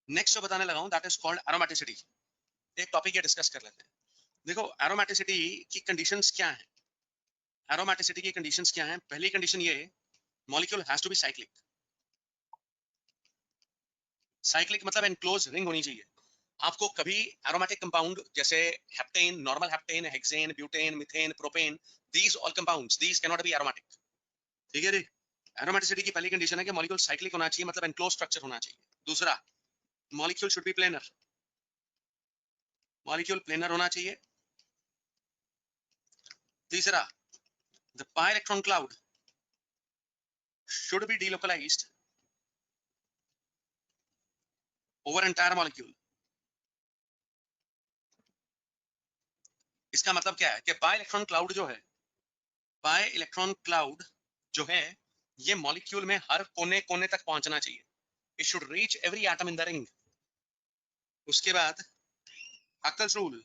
Next जो बताने लगा हूं दैट इज कॉल्ड एरोमेटिसिटी। एक टॉपिक ये डिस्कस कर लेते हैं। देखो एरोमेटिसिटी की कंडीशंस क्या हैं। एरोमेटिसिटी की कंडीशंस क्या हैं? पहली कंडीशन ये, molecule has to be cyclic. Cyclic मतलब एनक्लोज रिंग होनी चाहिए। आपको कभी एरोमेटिक कंपाउंड जैसे heptane, normal heptane, hexane, butane, methane, propane, these all compounds these cannot be aromatic. ठीक है जी। एरोमेटिसिटी की पहली कंडीशन है कि मॉलिक्यूल साइक्लिक होना चाहिए, मतलब एनक्लोज स्ट्रक्चर होना चाहिए। दूसरा, molecule should be planar. Molecule planar होना चाहिए। तीसरा, the pi electron cloud should be delocalized over entire molecule. इसका मतलब क्या है कि पाई इलेक्ट्रॉन क्लाउड जो है, पाई इलेक्ट्रॉन क्लाउड जो है, ये मॉलिक्यूल में हर कोने कोने तक पहुंचना चाहिए। It should reach every atom in the ring. उसके बाद Huckel's rule,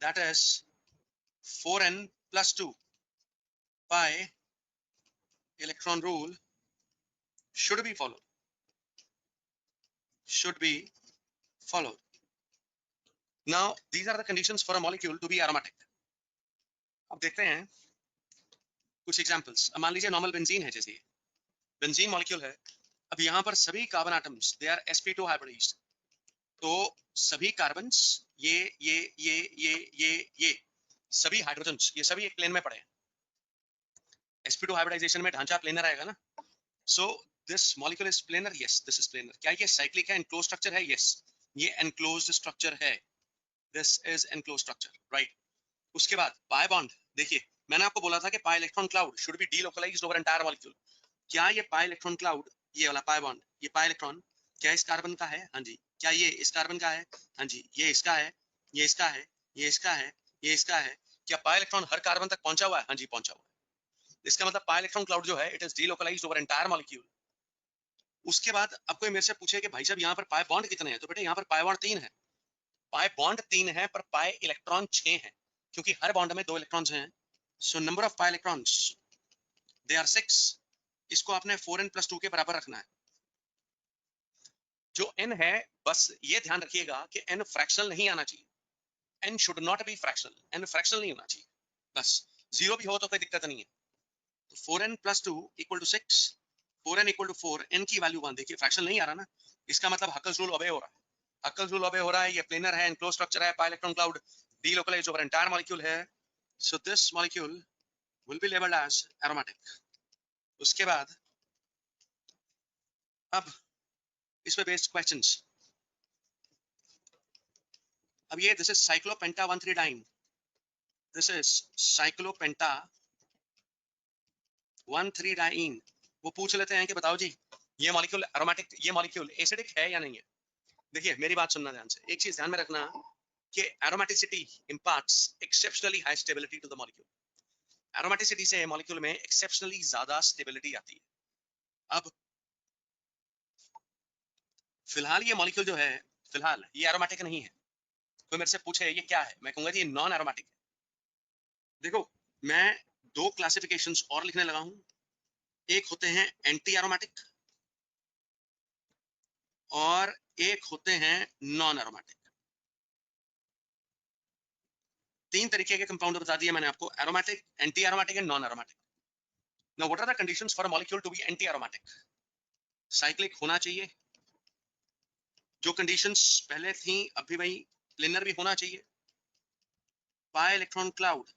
that is 4n+2 pi electron rule should be followed, should be followed. Now these are the conditions for a molecule to be aromatic. अब देखते हैं कुछ examples. अब मान लीजिए normal benzene है, जैसे बेंजीन मॉलिक्यूल है। अब यहाँ पर सभी carbon atoms they are sp2 hybridized. तो सभी कार्बन्स, ये सभी हाइड्रोजन्स, ये सभी एक प्लेन में पड़े हैं। sp2 हाइब्रिडाइजेशन में ढांचा प्लेनर आएगा ना। सो this molecule is planar, yes this is planar. क्या ये साइक्लिक है, एनक्लोज स्ट्रक्चर है? यस, ये एनक्लोज्ड स्ट्रक्चर है। This is enclose structure, right. उसके बाद पाई बॉन्ड, देखिए मैंने आपको बोला था कि पाई electron cloud should be delocalised over entire molecule. क्या ये पाई इलेक्ट्रॉन क्लाउड, ये वाला पाई बॉन्ड, ये पाई इलेक्ट्रॉन क्या इस कार्बन का है? हाँ जी। क्या ये इस कार्बन का है? हाँ जी। ये इसका है, ये इसका है, ये इसका है, ये इसका है। क्या पाई इलेक्ट्रॉन हर कार्बन तक पहुंचा हुआ है? हाँ जी, पहुंचा हुआ है। इसका मतलब पाई इलेक्ट्रॉन क्लाउड जो है, it is delocalised over entire molecule. उसके बाद अब कोई मेरे से पूछे कि भाई साहब यहाँ पर पाई बॉन्ड कितने हैं, तो बेटे यहाँ पर पाई बॉन्ड 3 है। पाई बॉन्ड 3 है पर पाई इलेक्ट्रॉन 6 है, क्योंकि हर बॉन्ड में 2 इलेक्ट्रॉन्स हैं। So number of pi electrons they are 6। इसको आपने 4n+2 के बराबर रखना है। जो n है, बस ये ध्यान रखिएगा कि n फ्रैक्शनल नहीं आना चाहिए। n should not be fractional, n fractional नहीं होना चाहिए। बस 0 भी हो तो कोई दिक्कत नहीं है। तो 4n+2 equal to 6, 4n equal to 4, n की वैल्यू 1। देखिए फ्रैक्शनल नहीं आ रहा ना, इसका मतलब हक्कल्स रूल ओबे हो रहा है। हक्कल्स रूल ओबे हो रहा है। ये प्लेनर है, एनक्लोज स्ट्रक्चर है, pi electron cloud delocalised over entire molecule है। So this molecule will be labelled as aromatic. उसके बाद अब इस पे बेस्ड क्वेश्चंस। अब ये दिस इज साइक्लोपेंटा 1,3-डाइन, दिस इज साइक्लोपेंटा 1,3-डाइन। वो पूछ लेते हैं कि बताओ जी, ये मॉलिक्यूल एरोमेटिक, ये मॉलिक्यूल एसिडिक है या नहीं है? देखिए मेरी बात सुनना ध्यान से। एक चीज ध्यान में रखना कि aromaticity imparts exceptionally high stability to the molecule. Aromaticity से मॉलिक्यूल में एक्सेप्शनली ज्यादा स्टेबिलिटी आती है। अब फिलहाल ये मॉलिक्यूल जो है, फिलहाल ये एरोमेटिक नहीं है। कोई मेरे से पूछे ये क्या है, मैं कहूंगा जी ये नॉन एरोमेटिक है। देखो मैं 2 क्लासिफिकेशंस और लिखने लगा हूं। एक होते हैं एंटी एरोमेटिक और एक होते हैं नॉन एरोमेटिक। 3 तरीके के कंपाउंड बता दिए मैंने आपको, aromatic, anti aromatic and non aromatic. Now what are the conditions for a molecule to be anti aromatic? Cyclic होना चाहिए, जो कंडीशंस पहले थी अभी वही, प्लेनर भी होना चाहिए, pi electron cloud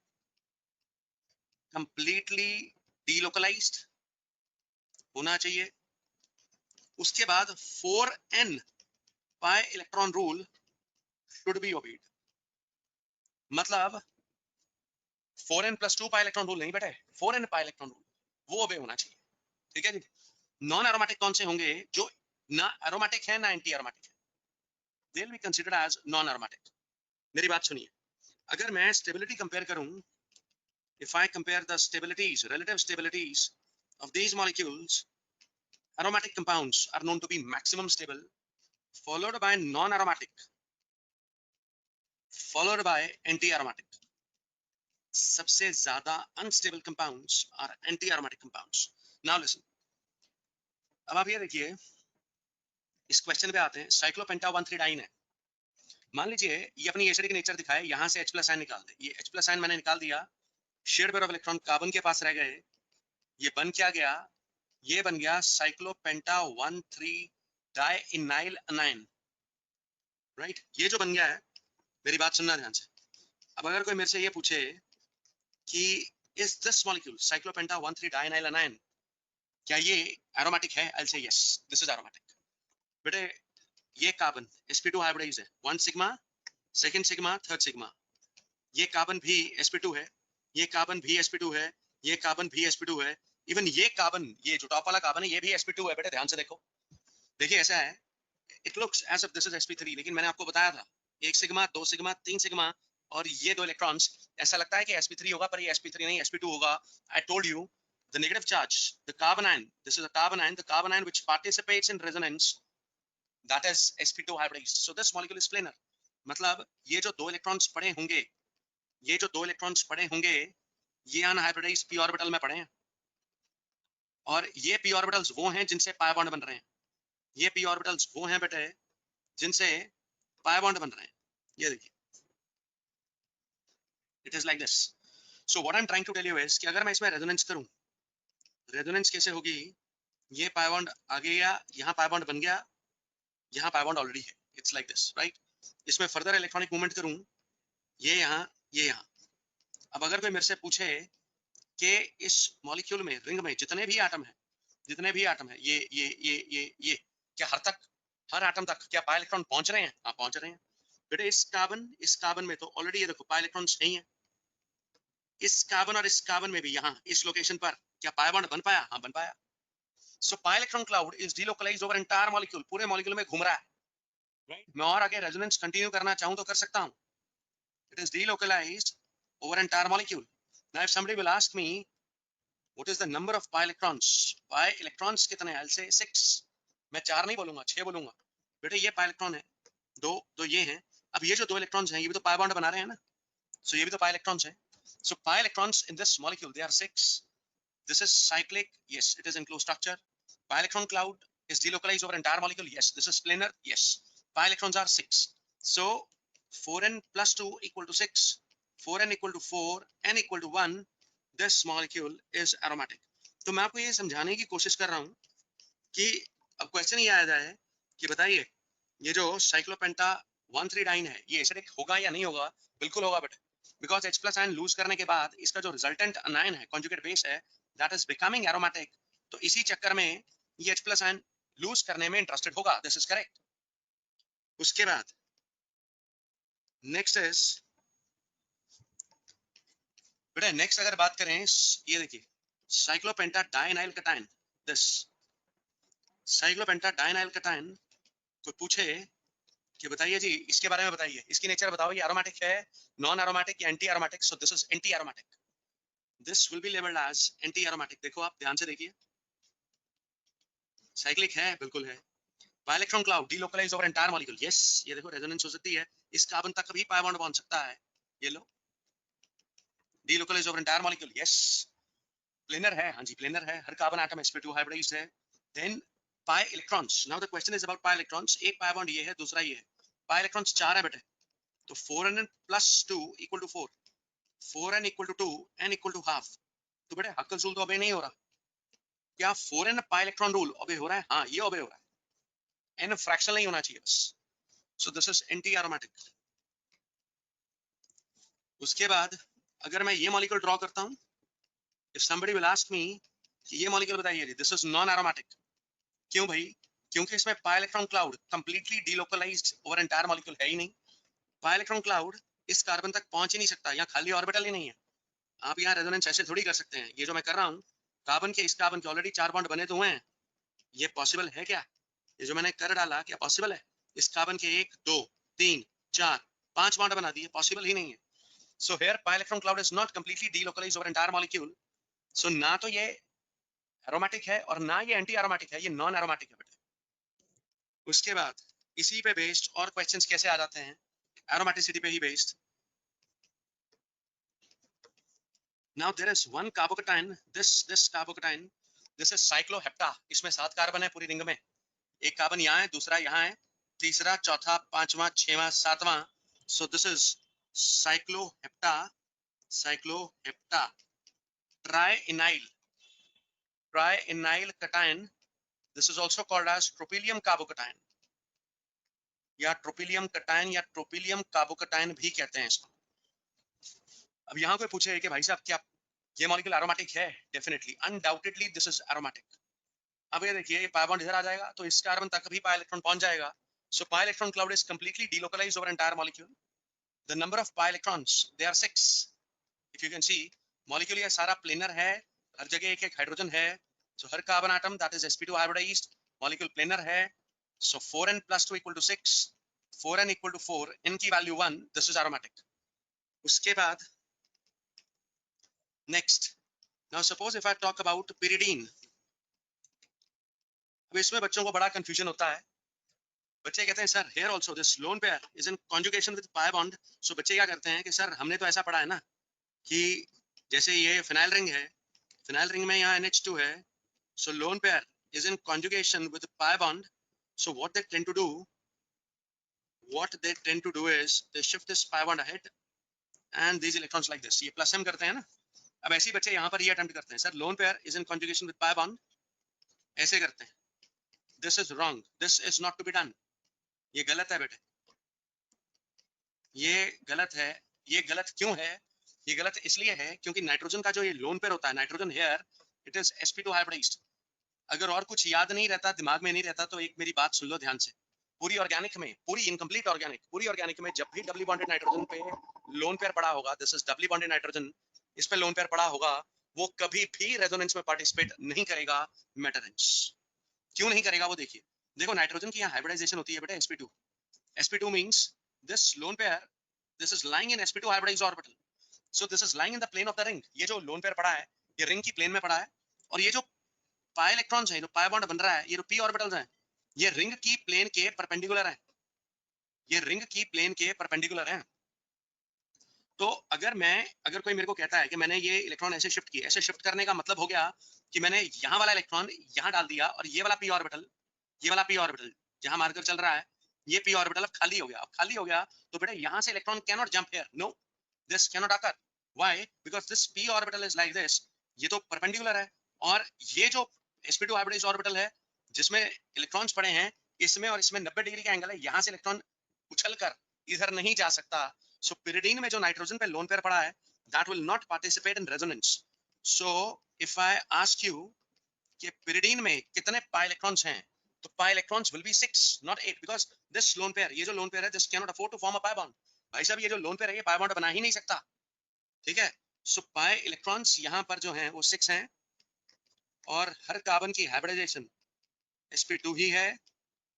completely delocalised होना चाहिए। उसके बाद 4n pi electron rule should be obeyed. मतलब 4n+2 पाई इलेक्ट्रॉन रूल नहीं बेटे, 4n पाई इलेक्ट्रॉन रूल, वो ओबे होना चाहिए। ठीक है जी। नॉन एरोमेटिक कौन से होंगे? जो ना एरोमेटिक है ना एंटी एरोमेटिक है, they will be considered as non aromatic. मेरी बात सुनिए, अगर मैं स्टेबिलिटी कंपेयर करूं, if I compare the stabilities, relative stabilities of these molecules, aromatic compounds are known to be maximum stable, followed by non-aromatic, followed by anti-aromatic. सबसे ज्यादा unstable compounds are anti-aromatic compounds. Now listen, अब आप ये देखिए, इस question पे आते हैं। साइक्लोपेंटा 1,3-डाइन है। मान लीजिए ये अपनी एसिडिक नेचर दिखाए, यहाँ से H+ आयन निकाल दे। ये H+ आयन मैंने निकाल दिया, shared pair of electron carbon के पास रह गए। ये बन क्या गया? ये बन गया साइक्लोपेंटा 1,3-डाइइनाइल अनाइन, राइट? ये जो बन गया है, मेरी बात सुनना ध्यान से। अब अगर कोई मेरे से ये पूछे कि इज दिस मॉलिक्यूल साइक्लोपेंटा 1,3-डाइइनाइल अनाइन, क्या ये एरोमेटिक है? I will say yes, this is aromatic. बेटे ये कार्बन sp2 हाइब्रिडाइज है, 1 sigma, second sigma, third sigma. ये कार्बन भी sp2 है, ये कार्बन भी sp2 है, ये कार्बन भी sp2 है, इवन ये कार्बन, ये जो टॉप वाला कार्बन है, ये भी sp2 है। बेटे ध्यान से देखो, देखिए ऐसा है, it looks as if this is sp3, लेकिन मैंने आपको बताया था 1 सिग्मा, 2 सिग्मा, 3 सिग्मा और ये दो इलेक्ट्रॉन्स, ऐसा लगता है कि sp3 होगा, पर ये sp3 नहीं, sp2 होगा। I told you the negative charge, the carbon ion, this is a carbon ion which participates in resonance, that is sp2 hybridized. So this molecule is planar. मतलब ये जो दो इलेक्ट्रॉन्स पड़े होंगे, ये जो दो इलेक्ट्रॉन्स पड़े होंगे, ये अनहाइब्रिडाइज्ड p ऑर्बिटल में पड़े हैं, और ये p ऑर्बिटल्स वो हैं जिनसे पाई बॉन्ड बन रहे हैं। ये p ऑर्बिटल्स वो हैं बेटे जिनसे पाई बॉन्ड बन रहे हैं। ये देखिए, it is like this. So what I am trying to tell you is कि अगर मैं इसमें रेजोनेंस करूं, रेजोनेंस कैसे होगी? ये पाई बॉन्ड आ गया, यहाँ पाई बॉन्ड बन गया, यहाँ पाई बॉन्ड ऑलरेडी है, इट्स लाइक दिस, राइट? इसमें फर्दर इलेक्ट्रॉनिक मूवमेंट करूं, ये यहाँ, ये यहाँ। अब अगर कोई मेरे से पूछे कि इस मॉलिक्यूल में, रिंग में जितने भी एटम है, जितने भी एटम है, ये क्या हर एटम तक क्या पाई इलेक्ट्रॉन पहुंच रहे हैं? हाँ, पहुंच रहे हैं। बेटे इस कार्बन में तो ऑलरेडी ये देखो पाई इलेक्ट्रॉन्स नहीं है। इस कार्बन और इस कार्बन में भी यहाँ इस लोकेशन पर क्या पाई बॉन्ड बन पाया? हाँ, बन पाया। So pi electron cloud is delocalised over entire molecule, पूरे मॉलिक्यूल में घूम रहा है, राइट? मैं और आगे रेजोनेंस कंटिन्यू करना चाहूं तो कर सकता हूं। It is delocalized over entire molecule. Now if somebody will ask me what is the number of pi electrons, pi electrons कितने हैं? I'll say 6. मैं 4 नहीं बोलूंगा, 6 बोलूंगा। बेटे ये pi electron है, दो ये हैं। अब ये जो दो इलेक्ट्रॉन्स हैं, ये भी तो pi bond बना रहे हैं ना, so ये भी तो pi electrons हैं। So pi electrons in this molecule, they are 6. This is cyclic, yes, it is in closed structure. Pi electron cloud is delocalized over entire molecule, yes. This is planar, yes. Pi electrons are 6. So 4n plus 2 equal to 6. 4n equal to 4, n equal to 1, this molecule is aromatic. तो मैं आपको ये समझाने की कोशिश कर रहा हूँ कि अब क्वेश्चन ये आ जाए कि बताइए ये जो साइक्लोपेंटा 1,3-डाइन है, ये एसिडिक होगा या नहीं होगा? बिल्कुल होगा बेटे, बिकॉज H+ आयन लूज करने के बाद इसका जो रिजल्टेंट अनायन है, कॉन्जुगेट बेस है, दैट इज बिकमिंग एरोमेटिक। तो इसी चक्कर में ये H+ आयन लूज करने में इंटरेस्टेड होगा, दिस इज करेक्ट। उसके बाद नेक्स्ट इज, बेटा नेक्स्ट अगर बात करें, ये देखिए cyclopentadienyl cation, this cyclopentadienyl cation. कोई पूछे कि बताइए जी इसके बारे में बताइए, इसकी नेचर बताओ, ये एरोमेटिक है, नॉन एरोमेटिक या anti aromatic? So this is anti aromatic, this will be labelled as anti aromatic. देखो आप ध्यान से देखिए, साइक्लिक है, बिल्कुल है। Pi electron cloud delocalize over entire molecule, yes. ये देखो रेजोनेंस हो सकती है, इस कार्बन तक भी पाई बॉन्ड बन सकता है, ये लो, delocalize over entire molecule, yes. Planar है, हाँ जी प्लेनर है, हर कार्बन एटम sp2 हाइब्रिडाइज्ड है। Then pi electrons, now the question is about pi electrons. एक पाई बॉन्ड ये है, दूसरा ये है, पाई इलेक्ट्रॉन्स 4 है बेटे, तो 4n plus 2 equal to 4, 4n equal to 2, n equal to half। तो बेटे हक्कल रूल तो obey नहीं हो रहा, क्या 4n pi electron rule obey हो रहा है? हाँ, ये obey हो रहा है, n फ्रैक्शनल नहीं होना चाहिए बस। सो दिस इज एंटी एरोमेटिक। उसके बाद अगर मैं ये मॉलिक्यूल ड्रॉ करता हूँ, if somebody will ask me कि ये मॉलिक्यूल बताइए, दिस इज नॉन एरोमेटिक। क्यों भाई? क्योंकि इसमें पाई electron cloud completely delocalized over entire molecule है ही नहीं। पाई इलेक्ट्रॉन क्लाउड इस कार्बन तक पहुंच ही नहीं सकता, यहाँ खाली ऑर्बिटल ही नहीं है। आप यहाँ रेजोनेंस ऐसे थोड़ी कर सकते हैं, ये जो मैं कर रहा हूँ, कार्बन के इस कार्बन के ऑलरेडी 4 बॉन्ड बने तो हुए हैं, ये पॉसिबल है क्या? ये जो मैंने कर डाला क्या पॉसिबल है? इस कार्बन के 1 2 3 4 5 बॉन्ड बना दिए, पॉसिबल ही नहीं है। So here pi electron cloud is not completely delocalized over entire molecule. So ना तो ये एरोमेटिक है और ना ये एंटी एरोमेटिक है, ये नॉन एरोमेटिक है बेटा। उसके बाद इसी पे बेस्ड और क्वेश्चंस कैसे आ जाते हैं, एरोमेटिसिटी पे ही based. Now there is one carbocation, this carbocation, this is cyclohepta, इसमें 7 कार्बन है पूरी रिंग में। एक कार्बन यहाँ है, दूसरा यहाँ है, तीसरा, चौथा, पांचवा, छठवां, सातवां. So this is cyclohepta, cyclohepta trienyl, trienyl cation. This is also called as tropylium carbocation या ट्रोपिलियम कटायन या ट्रोपिलियम कार्बोकेटायन भी कहते हैं इसको. अब यहाँ कोई पूछे कि भाई साहब क्या ये मॉलिक्यूल एरोमेटिक है? Definitely, undoubtedly this is aromatic. अब ये देखिए, ये पाई बॉन्ड इधर आ जाएगा तो इस कार्बन तक भी पाई इलेक्ट्रॉन पहुंच जाएगा. So pi electron cloud is completely delocalized over entire molecule. The number of pi electrons, they are 6. If you can see, molecule ये सारा planar है, हर जगह एक एक हाइड्रोजन है. So हर carbon atom that is sp2 hybridized, molecule planar है. So 4n plus 2 equal to 6, 4n equal to 4, n की value 1, this is aromatic. उसके बाद next, now suppose if I talk about pyridine. अब इसमें बच्चों को बड़ा कंफ्यूजन होता है. बच्चे कहते हैं sir here also this lone pair is in conjugation with pi bond. So बच्चे क्या करते हैं कि सर हमने तो ऐसा पढ़ा है ना कि जैसे ये फिनाइल रिंग है, फिनाइल रिंग में यहाँ NH2 है. So lone pair is in conjugation with pi bond. So what they tend to do is they shift this pi bond ahead and these electrons like this. ये plus m करते हैं ना. अब ऐसे बच्चे यहाँ पर ये अटेम्प्ट करते हैं, sir lone pair is in conjugation with pi bond, ऐसे करते हैं. This is wrong. This is not to be done. ये गलत है बेटे, ये गलत है. ये गलत क्यों है? ये गलत इसलिए है क्योंकि नाइट्रोजन का जो ये लोन पेयर होता है, nitrogen here, it is sp2 hybridized. अगर और कुछ याद नहीं रहता, दिमाग में नहीं रहता, तो एक मेरी बात सुन लो ध्यान से. पूरी ऑर्गेनिक में, पूरी इनकम्प्लीट ऑर्गेनिक, पूरी ऑर्गेनिक में जब भी डबली बॉन्डेड नाइट्रोजन पे लोन पेयर पड़ा होगा, this is doubly bonded nitrogen, इस पे लोन पेयर पड़ा होगा, वो कभी भी रेजोनेंस में पार्टिसिपेट नहीं करेगा मेटरेंस. क्यों नहीं करेगा वो देखिए. देखो नाइट्रोजन की यहाँ हाइब्रिडाइजेशन होती है बेटा sp2. sp2 means this lone pair, this is lying in sp2 hybridized orbital. So this is lying in the plane of the ring. ये जो लोन पेयर पड़ा है, ये रिंग की प्लेन में पड़ा है, और ये जो पाई इलेक्ट्रॉन्स हैं, जो पाई बॉन्ड बन रहा है, ये जो p ऑर्बिटल्स हैं, ये रिंग की प्लेन के परपेंडिकुलर हैं. ये रिंग की प्लेन के परपेंडिकुलर हैं. तो अगर कोई मेरे को कहता है कि मैंने ये इलेक्ट्रॉन ऐसे शिफ्ट किए, ऐसे शिफ्ट करने का मतलब हो गया कि मैंने यहाँ वाला इलेक्ट्रॉन यहाँ डाल दिया और ये वाला p ऑर्बिटल, ये वाला p ऑर्बिटल जहाँ मार्कर चल रहा है, ये p ऑर्बिटल अब खाली हो गया. अब खाली हो गया तो बेटा यहाँ से electron can not jump here. No, this can not occur. Why? Because this p orbital is like this. ये तो परपेंडिकुलर है, और ये जो sp2 हाइब्रिडाइज्ड ऑर्बिटल है जिसमें इलेक्ट्रॉन्स पड़े हैं, इसमें और इसमें 90 डिग्री का एंगल है. यहाँ से इलेक्ट्रॉन उछलकर इधर नहीं जा सकता. सो pyridine में जो नाइट्रोजन पे लोन पेयर पड़ा है, that will not participate in resonance. So if I ask you कि pyridine में कितने pi electrons हैं, तो pi electrons will be 6, not 8, because this lone pair, ये जो lone pair है, this cannot afford to form a pi bond. भाई साहब, ये जो lone pair है, ये pi bond बना ही नहीं सकता. ठीक है. So pi electrons यहाँ पर जो हैं वो 6 हैं, और हर कार्बन की हाइब्रिडाइजेशन sp2 ही है,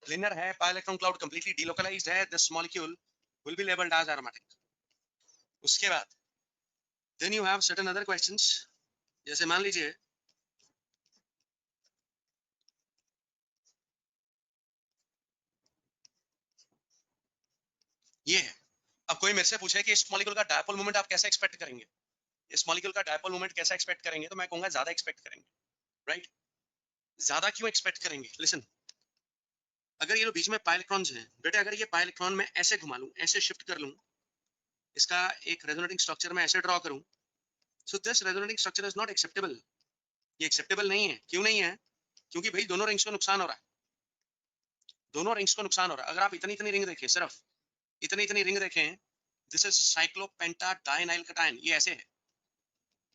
planar है, pi electron cloud completely delocalized है. This molecule will be labeled as aromatic. उसके बाद then you have certain other questions. जैसे मान लीजिए ये है. अब कोई मेरे से पूछे कि इस मॉलिक्यूल का डायपोल मोमेंट आप कैसे एक्सपेक्ट करेंगे, इस मॉलिक्यूल का डायपोल मोमेंट कैसे एक्सपेक्ट करेंगे, तो मैं कहूंगा ज्यादा एक्सपेक्ट करेंगे. राइट? ज्यादा क्यों एक्सपेक्ट करेंगे? लिसन, अगर ये जो बीच में पाई इलेक्ट्रॉन्स हैं बेटे, अगर ये पाई इलेक्ट्रॉन में ऐसे घुमा लूं, ऐसे शिफ्ट कर लूं, इसका एक रेजोनेटिंग स्ट्रक्चर में ऐसे ड्रॉ करूं, so this resonating structure is not acceptable. ये एक्सेप्टेबल नहीं है. क्यों नहीं है? क्योंकि भाई दोनों रिंग्स को नुकसान हो रहा है, दोनों रिंग्स को नुकसान हो रहा है. अगर आप इतनी इतनी रिंग देखें, सिर्फ इतनी इतनी रिंग देखें, दिस इज साइक्लोपेंटाडाइनाइल कैटायन, ये ऐसे है,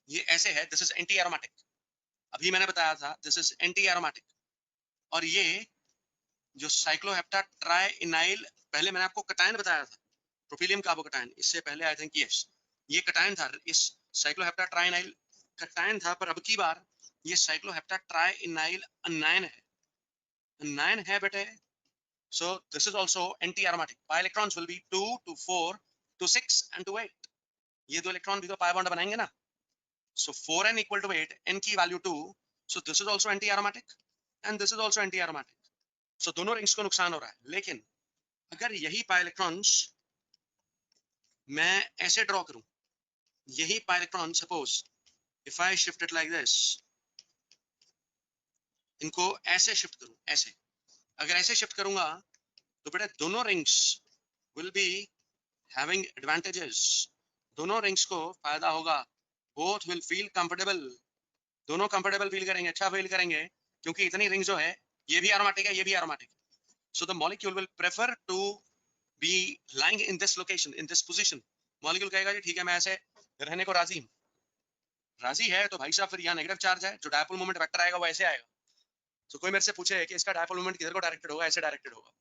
ये ऐसे है, दिस इज एंटी एरोमेटिक. अभी मैंने बताया था दिस इज एंटी एरोमेटिक. और ये जो साइक्लोहेप्टा ट्राइइनाइल, पहले मैंने आपको कैटायन बताया था, प्रोपिलियम कार्बोकैटायन, इससे पहले आई थिंक यस ये कैटायन था. इस साइक्लोहेप्टा ट्राइइनाइल कैटायन था, पर अब की बार ये साइक्लोहेप्टा ट्राइइनाइल अनायन है, अनायन है बेटे. So this is also anti-aromatic. Pi electrons will be 2 to 4 to 6 and to 8. ये दो इलेक्ट्रॉन भी तो पाई बॉन्ड बनाएंगे ना. So 4n equal to 8, n की value 2. So this is also anti-aromatic and this is also anti-aromatic. So दोनों rings को नुकसान हो रहा है. लेकिन अगर यही पाई इलेक्ट्रॉन्स मैं ऐसे ड्रॉ करूं, यही pi electron suppose if I shift it like this, इनको ऐसे शिफ्ट करूं, ऐसे, अगर ऐसे शिफ्ट करूंगा तो बेटा दोनों rings will be having advantages, दोनों रिंग्स को फायदा होगा, बोथ विल फील कंफर्टेबल, दोनों कंफर्टेबल फील करेंगे, अच्छा फील करेंगे, क्योंकि इतनी रिंग्स जो है ये भी एरोमेटिक है, ये भी aromatic, so the molecule will prefer to be lying in this location, in this position. Molecule कहेगा जी ठीक है, मैं ऐसे रहने को राजी हूं, राजी है तो भाई साहब फिर यहाँ नेगेटिव चार्ज है, जो डायपोल मोमेंट वेक्टर आएगा वो ऐसे आएगा। तो कोई मेरे से पूछे कि इसका डायपोल मोमेंट किधर को डायरेक्टेड होगा, ऐसे डायरेक्टेड होगा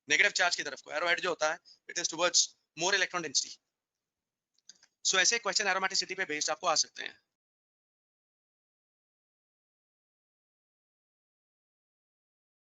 नेगेटिव चार्ज की तरफ को, एरो हेड जो होता है it is towards more electron density. So ऐसे क्वेश्चन एरोमेटिसिटी पे बेस्ड आपको आ सकते हैं।